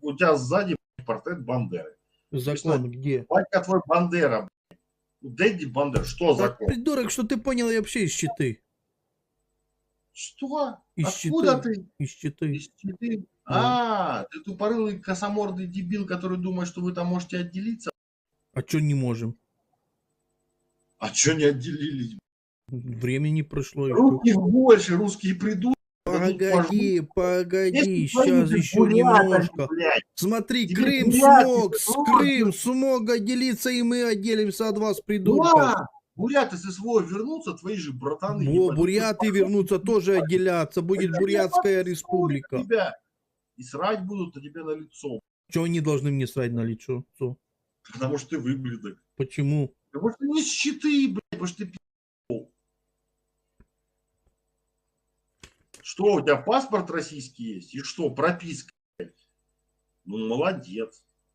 у тебя сзади портрет Бандеры. Закон где? Батька твой Бандера, Дэдди Бандера. Что Да, закон? придурок, что ты понял, я вообще из Читы. Что? Из Откуда Читы. ты? Из Читы. Из Читы? Да. Ты тупорылый косомордый дебил, который думает, что вы там можете отделиться? А чё не можем? А чё не отделились? Времени прошло еще. Русских больше, русские придут. Погоди, погоди, твоими сейчас еще бурятами, немножко. блядь. Смотри, Тебе Крым буряты, Крым смог отделиться, и мы отделимся от вас, придурков. Да, буряты со своего вернутся, твои же братаны. Во, буряты вернутся, тоже отделяться, будет Бурятская республика. Тебя. И срать будут на тебя на лицо. Чего они должны мне срать на лицо? Потому что ты выблядок. Почему? Потому что не щиты, блядь, потому что ты пи***л. Что, у тебя паспорт российский есть? И что, прописка, блядь? Ну, молодец.